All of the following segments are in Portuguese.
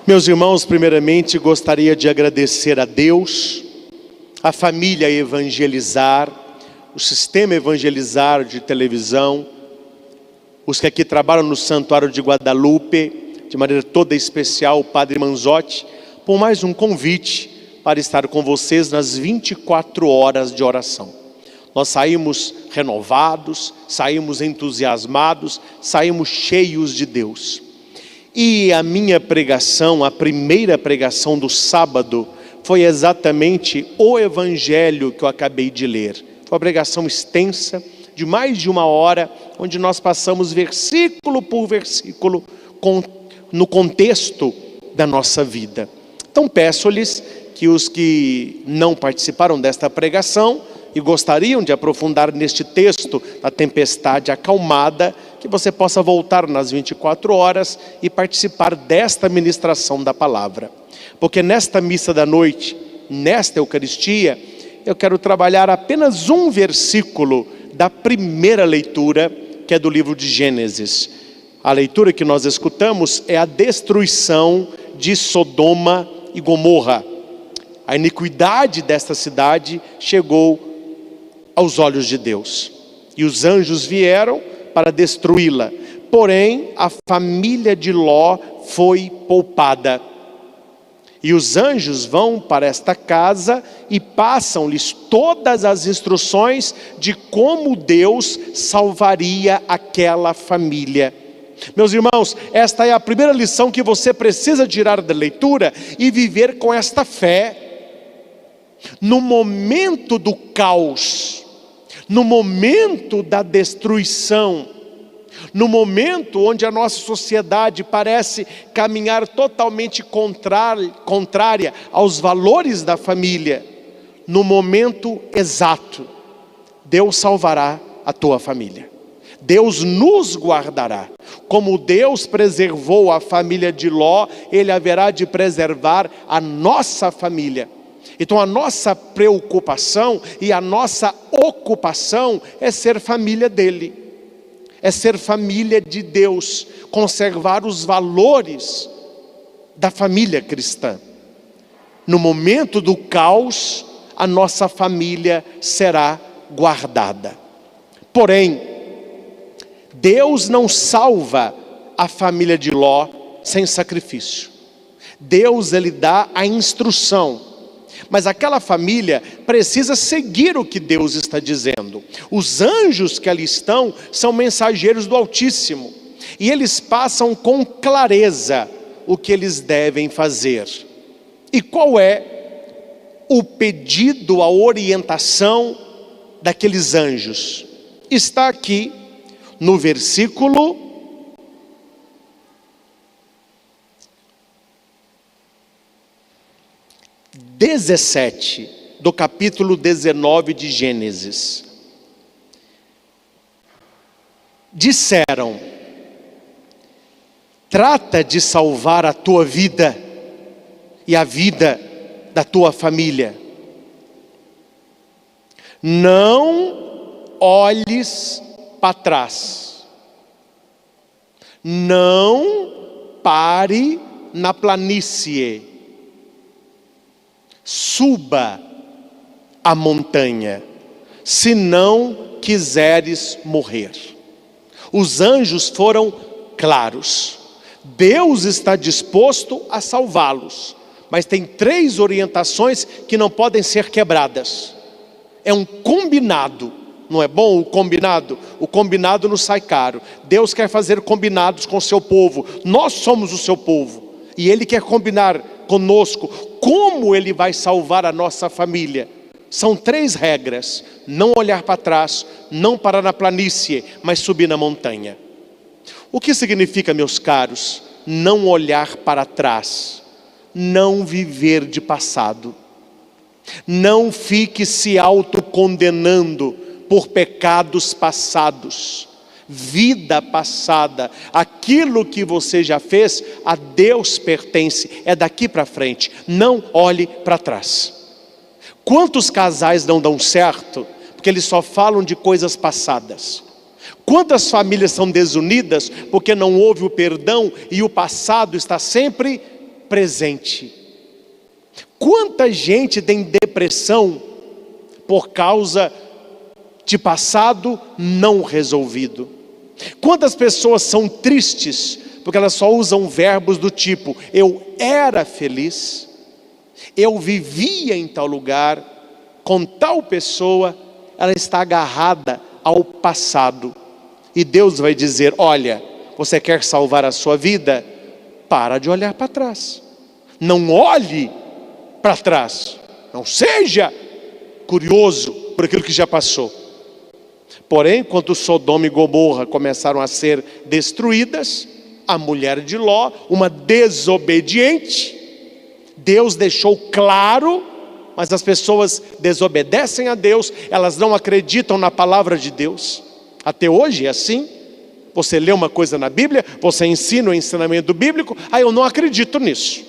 Meus irmãos, primeiramente gostaria de agradecer a Deus, a família Evangelizar, o sistema Evangelizar de televisão, os que aqui trabalham no Santuário de Guadalupe, de maneira toda especial, o Padre Manzotti, por mais um convite para estar com vocês nas 24 horas de oração. Nós saímos renovados, saímos entusiasmados, saímos cheios de Deus. E a minha pregação, a primeira pregação do sábado, foi exatamente o evangelho que eu acabei de ler. Foi uma pregação extensa, de mais de 1 hora, onde nós passamos versículo por versículo, no contexto da nossa vida. Então peço-lhes que os que não participaram desta pregação e gostariam de aprofundar neste texto da tempestade acalmada, que você possa voltar nas 24 horas e participar desta ministração da palavra. Porque nesta missa da noite, nesta Eucaristia, eu quero trabalhar apenas um versículo da primeira leitura, que é do livro de Gênesis. A leitura que nós escutamos é a destruição de Sodoma e Gomorra. A iniquidade desta cidade chegou aos olhos de Deus, e os anjos vieram para destruí-la. Porém, a família de Ló foi poupada. E os anjos vão para esta casa e passam-lhes todas as instruções de como Deus salvaria aquela família. Meus irmãos, esta é a primeira lição que você precisa tirar da leitura e viver com esta fé. No momento do caos, no momento da destruição, no momento onde a nossa sociedade parece caminhar totalmente contrária aos valores da família, no momento exato, Deus salvará a tua família. Deus nos guardará. Como Deus preservou a família de Ló, Ele haverá de preservar a nossa família. Então a nossa preocupação e a nossa ocupação é ser família dele, é ser família de Deus, conservar os valores da família cristã. No momento do caos, a nossa família será guardada. Porém, Deus não salva a família de Ló sem sacrifício. Deus, Ele dá a instrução. Mas aquela família precisa seguir o que Deus está dizendo. Os anjos que ali estão são mensageiros do Altíssimo. E eles passam com clareza o que eles devem fazer. E qual é o pedido, a orientação daqueles anjos? Está aqui no versículo 17 do capítulo 19 de Gênesis. Disseram: trata de salvar a tua vida e a vida da tua família. Não olhes para trás. Não pare na planície. Suba a montanha, se não quiseres morrer. Os anjos foram claros. Deus está disposto a salvá-los, mas tem 3 orientações que não podem ser quebradas. É um combinado. Não é bom o combinado? O combinado não sai caro. Deus quer fazer combinados com o seu povo. Nós somos o seu povo. E Ele quer combinar conosco como Ele vai salvar a nossa família. São 3 regras: não olhar para trás, não parar na planície, mas subir na montanha. O que significa, meus caros, não olhar para trás? Não viver de passado. Não fique se autocondenando por pecados passados. Vida passada, aquilo que você já fez, a Deus pertence, é daqui para frente. Não olhe para trás. Quantos casais não dão certo porque eles só falam de coisas passadas? Quantas famílias são desunidas porque não houve o perdão e o passado está sempre presente. Quanta gente tem depressão por causa de passado não resolvido? Quantas pessoas são tristes porque elas só usam verbos do tipo: eu era feliz, eu vivia em tal lugar, com tal pessoa. Ela está agarrada ao passado. E Deus vai dizer: olha, você quer salvar a sua vida? Para de olhar para trás. Não olhe para trás. Não seja curioso por aquilo que já passou. Porém, quando Sodoma e Gomorra começaram a ser destruídas, a mulher de Ló, uma desobediente, Deus deixou claro, mas as pessoas desobedecem a Deus, elas não acreditam na palavra de Deus. Até hoje é assim. Você lê uma coisa na Bíblia, você ensina o ensinamento bíblico, eu não acredito nisso.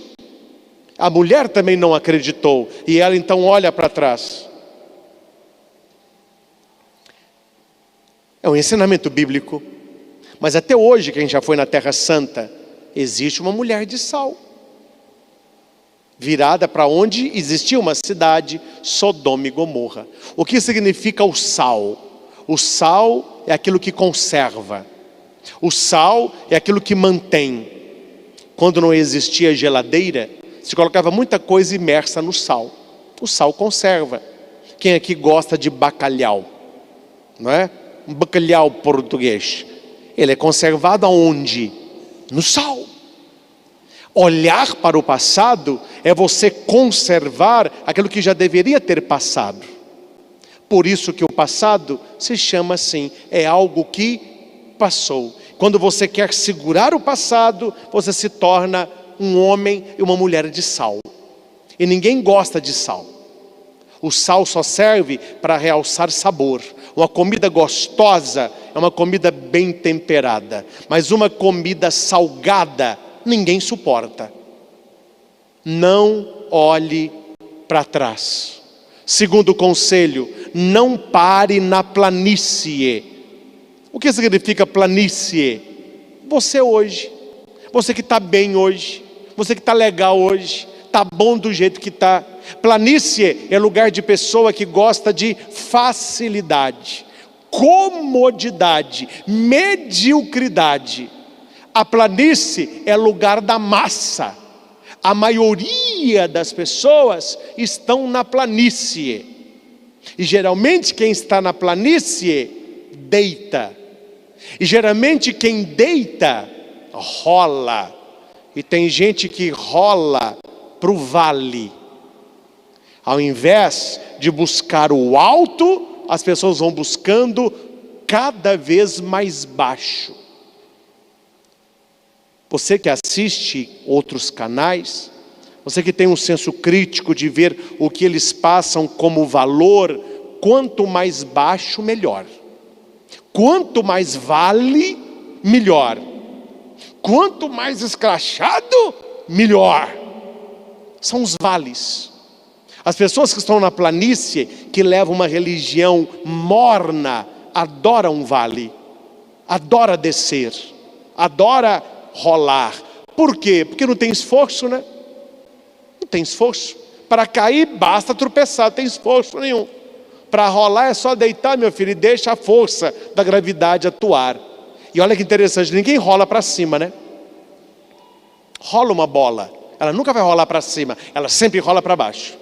A mulher também não acreditou, e ela então olha para trás. É um ensinamento bíblico, mas até hoje, quem já foi na Terra Santa, existe uma mulher de sal, virada para onde existia uma cidade, Sodoma e Gomorra. O que significa o sal? O sal é aquilo que conserva. O sal é aquilo que mantém. Quando não existia geladeira, se colocava muita coisa imersa no sal. O sal conserva. Quem aqui gosta de bacalhau? Não é? Um bacalhau português. Ele é conservado aonde? No sal. Olhar para o passado é você conservar aquilo que já deveria ter passado. Por isso que o passado se chama assim, é algo que passou. Quando você quer segurar o passado, você se torna um homem e uma mulher de sal. E ninguém gosta de sal. O sal só serve para realçar sabor. Uma comida gostosa é uma comida bem temperada, mas uma comida salgada ninguém suporta. Não olhe para trás. Segundo conselho, não pare na planície. O que significa planície? Você hoje, você que está bem hoje, você que está legal hoje, está bom do jeito que está. Planície é lugar de pessoa que gosta de facilidade, comodidade, mediocridade. A planície é lugar da massa. A maioria das pessoas estão na planície. E geralmente quem está na planície deita. E geralmente quem deita rola. E tem gente que rola para o vale. Ao invés de buscar o alto, as pessoas vão buscando cada vez mais baixo. Você que assiste outros canais, você que tem um senso crítico de ver o que eles passam como valor, quanto mais baixo, melhor. Quanto mais vale, melhor. Quanto mais escrachado, melhor. São os vales. As pessoas que estão na planície, que levam uma religião morna, adoram um vale, adora descer, adora rolar. Por quê? Porque não tem esforço, né? Não tem esforço. Para cair basta tropeçar, não tem esforço nenhum. Para rolar é só deitar, meu filho, e deixa a força da gravidade atuar. E olha que interessante, ninguém rola para cima, né? Rola uma bola, ela nunca vai rolar para cima, ela sempre rola para baixo.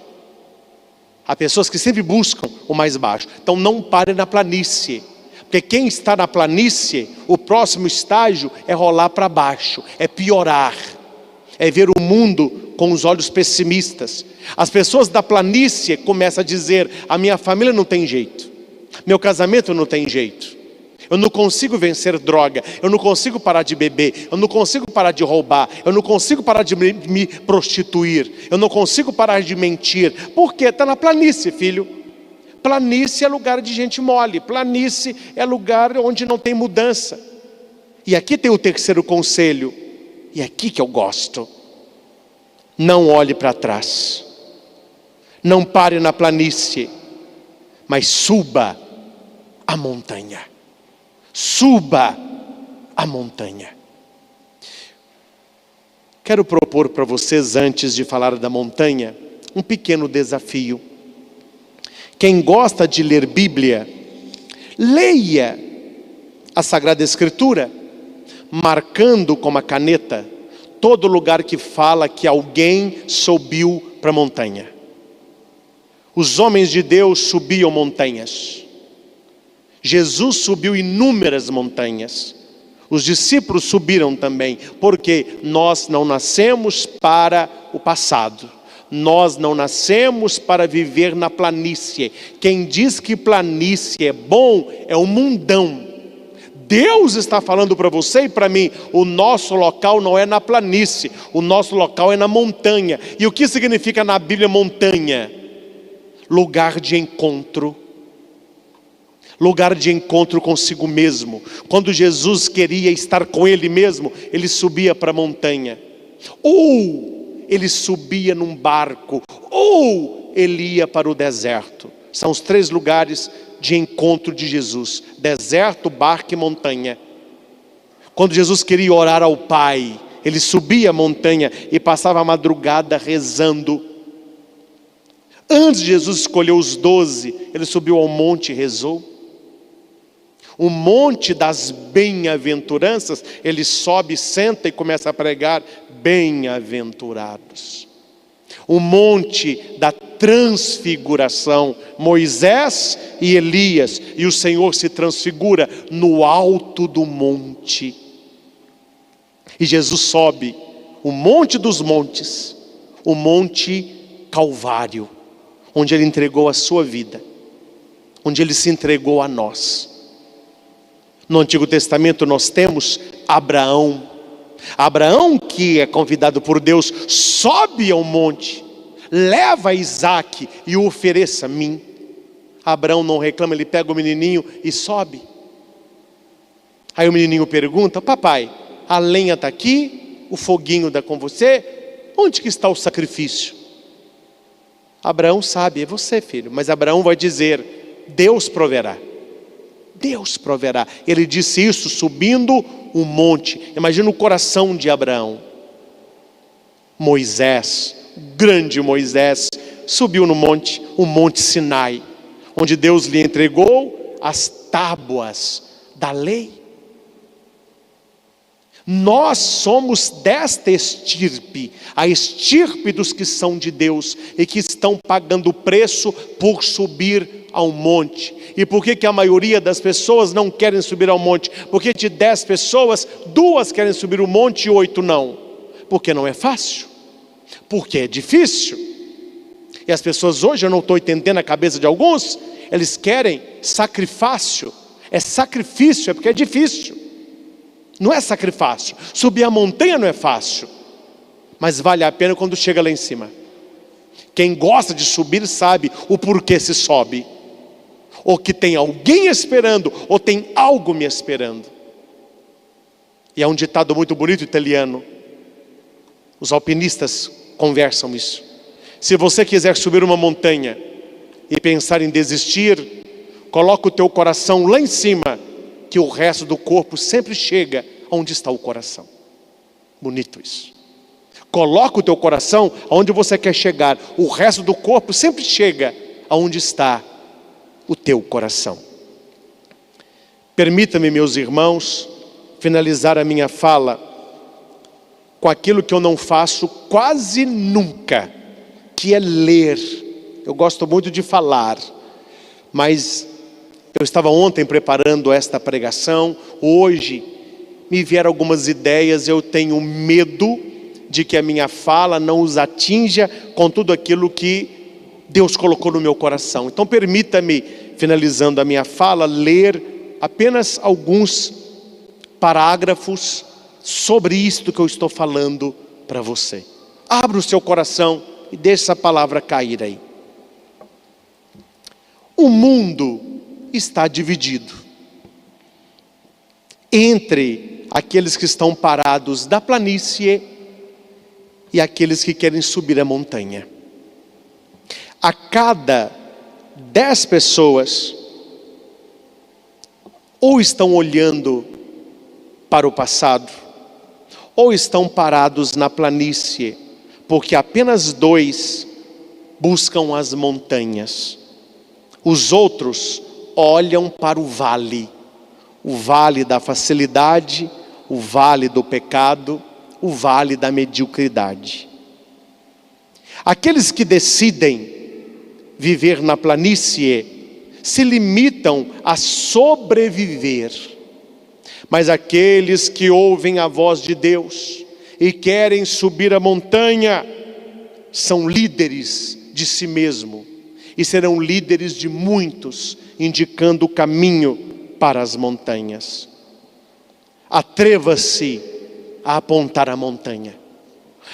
Há pessoas que sempre buscam o mais baixo. Então não pare na planície. Porque quem está na planície, o próximo estágio é rolar para baixo, é piorar, é ver o mundo com os olhos pessimistas. As pessoas da planície começam a dizer: a minha família não tem jeito, meu casamento não tem jeito, eu não consigo vencer droga, eu não consigo parar de beber, eu não consigo parar de roubar, eu não consigo parar de me prostituir, eu não consigo parar de mentir. Por quê? Está na planície, filho. Planície é lugar de gente mole, planície é lugar onde não tem mudança. E aqui tem o terceiro conselho, e é aqui que eu gosto. Não olhe para trás, não pare na planície, mas suba a montanha. Suba a montanha. Quero propor para vocês, antes de falar da montanha, um pequeno desafio. Quem gosta de ler Bíblia, leia a Sagrada Escritura, marcando com uma caneta todo lugar que fala que alguém subiu para a montanha. Os homens de Deus subiam montanhas. Jesus subiu inúmeras montanhas. Os discípulos subiram também, porque nós não nascemos para o passado. Nós não nascemos para viver na planície. Quem diz que planície é bom é o mundão. Deus está falando para você e para mim, o nosso local não é na planície, o nosso local é na montanha. E o que significa na Bíblia montanha? Lugar de encontro. Lugar de encontro consigo mesmo. Quando Jesus queria estar com Ele mesmo, Ele subia para a montanha. Ou Ele subia num barco, ou Ele ia para o deserto. São os 3 lugares de encontro de Jesus: deserto, barco e montanha. Quando Jesus queria orar ao Pai, Ele subia a montanha e passava a madrugada rezando. Antes de Jesus escolher os 12, Ele subiu ao monte e rezou. O monte das bem-aventuranças, Ele sobe, senta e começa a pregar: bem-aventurados. O monte da transfiguração, Moisés e Elias, e o Senhor se transfigura no alto do monte. E Jesus sobe o monte dos montes, o monte Calvário, onde Ele entregou a sua vida, onde Ele se entregou a nós. No Antigo Testamento nós temos Abraão. Abraão, que é convidado por Deus, sobe ao monte, leva Isaac e o ofereça a mim. Abraão não reclama, ele pega o menininho e sobe. Aí o menininho pergunta: papai, a lenha está aqui, o foguinho está com você, onde que está o sacrifício? Abraão sabe: é você, filho. Mas Abraão vai dizer: Deus proverá. Deus proverá. Ele disse isso subindo um monte. Imagina o coração de Abraão. Moisés, o grande Moisés, subiu no monte, o monte Sinai, onde Deus lhe entregou as tábuas da lei. Nós somos desta estirpe, a estirpe dos que são de Deus e que estão pagando o preço por subir ao monte. E por que a maioria das pessoas não querem subir ao monte? Porque de 10 pessoas, 2 querem subir o monte e 8 não. Porque não é fácil, porque é difícil. E as pessoas hoje, eu não estou entendendo a cabeça de alguns, eles querem sacrifício. É sacrifício, é porque é difícil. Não é sacrifício. Subir a montanha não é fácil, mas vale a pena quando chega lá em cima. Quem gosta de subir sabe o porquê se sobe. Ou que tem alguém esperando, ou tem algo me esperando. E há um ditado muito bonito italiano. Os alpinistas conversam isso. Se você quiser subir uma montanha e pensar em desistir, coloca o teu coração lá em cima, que o resto do corpo sempre chega onde está o coração. Bonito isso. Coloca o teu coração onde você quer chegar. O resto do corpo sempre chega aonde está o teu coração. Permita-me, meus irmãos, finalizar a minha fala com aquilo que eu não faço quase nunca, que é ler. Eu gosto muito de falar, mas eu estava ontem preparando esta pregação. Hoje me vieram algumas ideias. Eu tenho medo de que a minha fala não os atinja com tudo aquilo que Deus colocou no meu coração. Então permita-me, finalizando a minha fala, ler apenas alguns parágrafos sobre isto que eu estou falando para você. Abra o seu coração e deixe essa palavra cair aí. O mundo está dividido entre aqueles que estão parados da planície e aqueles que querem subir a montanha. A cada 10 pessoas, ou estão olhando para o passado, ou estão parados na planície, porque apenas 2 buscam as montanhas. Os outros olham para o vale da facilidade, o vale do pecado, o vale da mediocridade. Aqueles que decidem viver na planície se limitam a sobreviver. Mas aqueles que ouvem a voz de Deus e querem subir a montanha, são líderes de si mesmo e serão líderes de muitos, indicando o caminho para as montanhas. Atreva-se a apontar a montanha.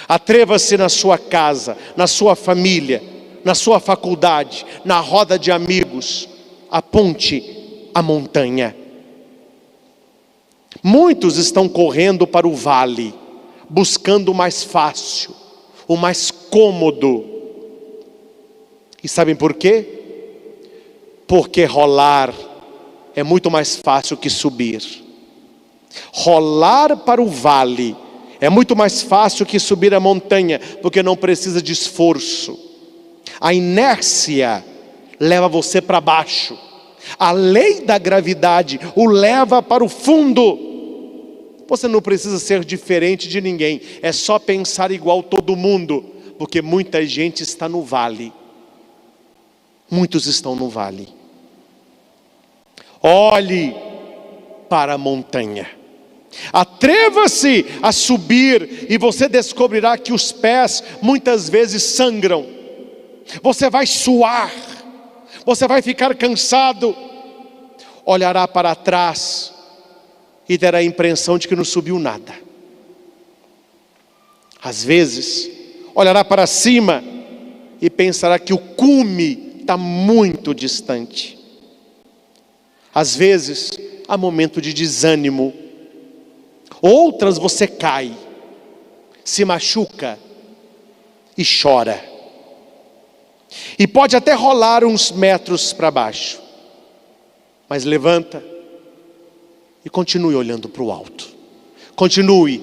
Atreva-se na sua casa, na sua família, na sua faculdade, na roda de amigos. Aponte a montanha. Muitos estão correndo para o vale, buscando o mais fácil, o mais cômodo. E sabem por quê? Porque rolar é muito mais fácil que subir. Rolar para o vale é muito mais fácil que subir a montanha, porque não precisa de esforço. A inércia leva você para baixo. A lei da gravidade o leva para o fundo. Você não precisa ser diferente de ninguém, é só pensar igual todo mundo, porque muita gente está no vale. Muitos estão no vale. Olhe para a montanha. Atreva-se a subir e você descobrirá que os pés muitas vezes sangram. Você vai suar, você vai ficar cansado, olhará para trás e terá a impressão de que não subiu nada. Às vezes, olhará para cima e pensará que o cume está muito distante. Às vezes, há momento de desânimo. Outras você cai, se machuca e chora. E pode até rolar uns metros para baixo, mas levanta e continue olhando para o alto. Continue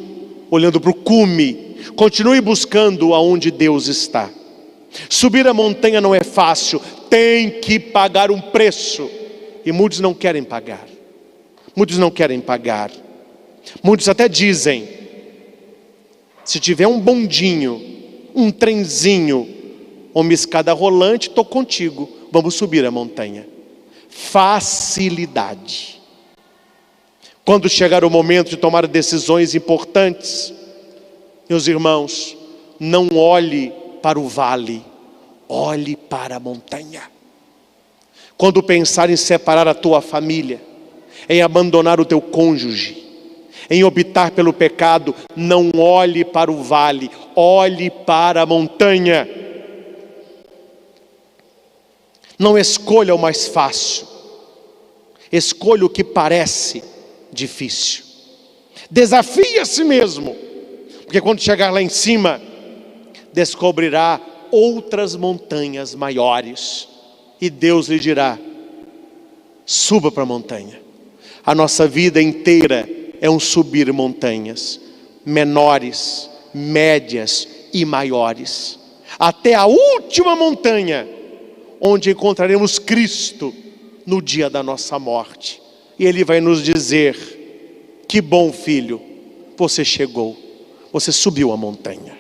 olhando para o cume. Continue buscando aonde Deus está. Subir a montanha não é fácil, tem que pagar um preço. E muitos não querem pagar. Muitos não querem pagar. Muitos até dizem: se tiver um bondinho, um trenzinho, uma escada rolante, estou contigo, vamos subir a montanha. Facilidade. Quando chegar o momento de tomar decisões importantes, meus irmãos, não olhe para o vale, olhe para a montanha. Quando pensar em separar a tua família, em abandonar o teu cônjuge, em optar pelo pecado, não olhe para o vale, olhe para a montanha. Não escolha o mais fácil, escolha o que parece difícil. Desafie a si mesmo, porque quando chegar lá em cima, descobrirá outras montanhas maiores, e Deus lhe dirá: suba para a montanha. A nossa vida inteira é um subir montanhas, menores, médias e maiores, até a última montanha, onde encontraremos Cristo no dia da nossa morte. E Ele vai nos dizer: que bom filho, você chegou, você subiu a montanha.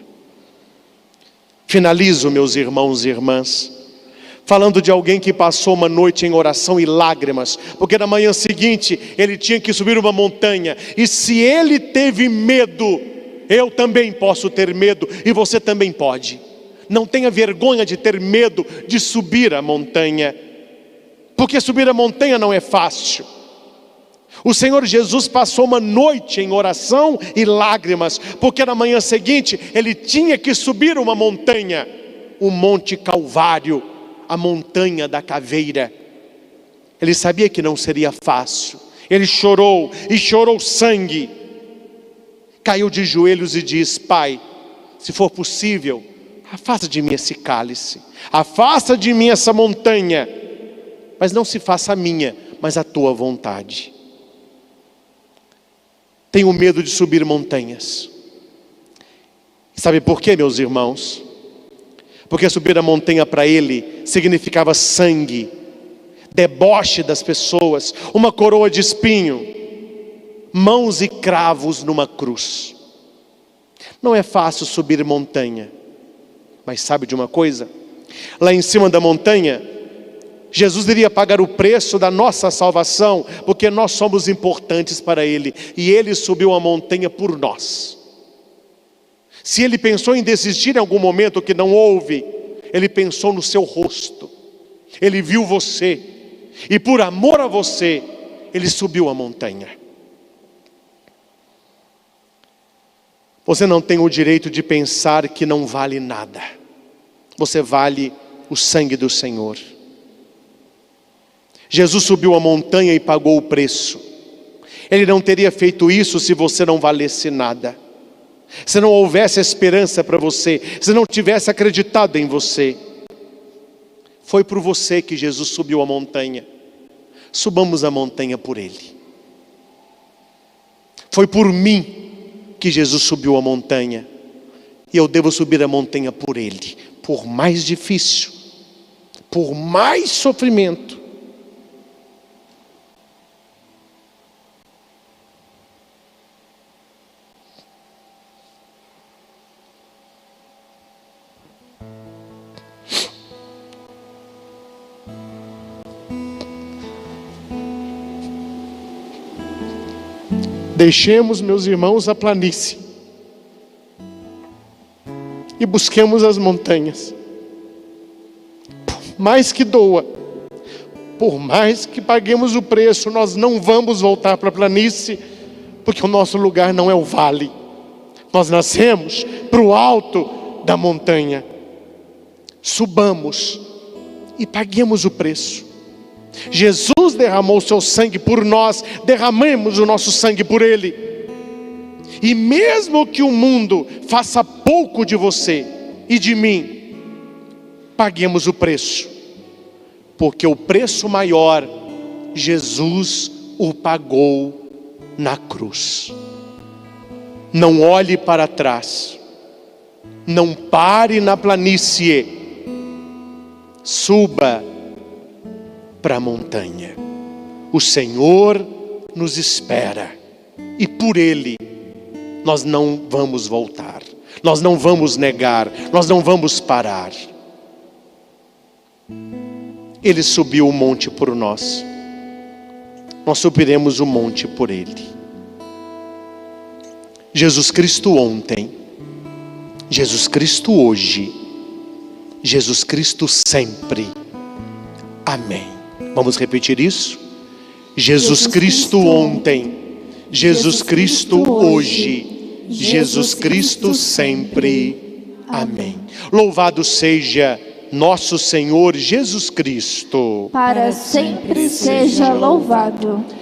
Finalizo, meus irmãos e irmãs, falando de alguém que passou uma noite em oração e lágrimas, porque na manhã seguinte ele tinha que subir uma montanha. E se ele teve medo, eu também posso ter medo, e você também pode. Não tenha vergonha de ter medo de subir a montanha, porque subir a montanha não é fácil. O Senhor Jesus passou uma noite em oração e lágrimas, porque na manhã seguinte ele tinha que subir uma montanha, o Monte Calvário, a montanha da caveira. Ele sabia que não seria fácil. Ele chorou e chorou sangue. Caiu de joelhos e disse: Pai, se for possível, afasta de mim esse cálice, afasta de mim essa montanha, mas não se faça a minha, mas a tua vontade. Tenho medo de subir montanhas, Sabe por quê, meus irmãos? Porque subir a montanha para ele significava sangue, deboche das pessoas, uma coroa de espinho, mãos e cravos numa cruz. Não é fácil subir montanha, mas sabe de uma coisa? Lá em cima da montanha, Jesus iria pagar o preço da nossa salvação, porque nós somos importantes para Ele, e Ele subiu a montanha por nós. Se Ele pensou em desistir em algum momento que não houve, Ele pensou no seu rosto, Ele viu você, e por amor a você, Ele subiu a montanha. Você não tem o direito de pensar que não vale nada. Você vale o sangue do Senhor. Jesus subiu a montanha e pagou o preço. Ele não teria feito isso se você não valesse nada. Se não houvesse esperança para você, se não tivesse acreditado em você. Foi por você que Jesus subiu a montanha. Subamos a montanha por Ele. Foi por mim que Jesus subiu a montanha, e eu devo subir a montanha por Ele, por mais difícil, por mais sofrimento. Deixemos, meus irmãos, a planície e busquemos as montanhas. Por mais que doa, por mais que paguemos o preço, nós não vamos voltar para a planície, porque o nosso lugar não é o vale. Nós nascemos para o alto da montanha. Subamos e paguemos o preço. Jesus derramou o seu sangue por nós, derramemos o nosso sangue por Ele. E mesmo que o mundo faça pouco de você e de mim, paguemos o preço, porque o preço maior, Jesus o pagou na cruz. Não olhe para trás, não pare na planície, suba para a montanha. O Senhor nos espera, e por Ele nós não vamos voltar, nós não vamos negar, nós não vamos parar. Ele subiu o monte por nós, nós subiremos o monte por Ele. Jesus Cristo ontem, Jesus Cristo hoje, Jesus Cristo sempre. Amém. Vamos repetir isso? Jesus Cristo ontem, Jesus Cristo hoje, Jesus Cristo sempre. Amém. Louvado seja nosso Senhor Jesus Cristo. Para sempre seja louvado.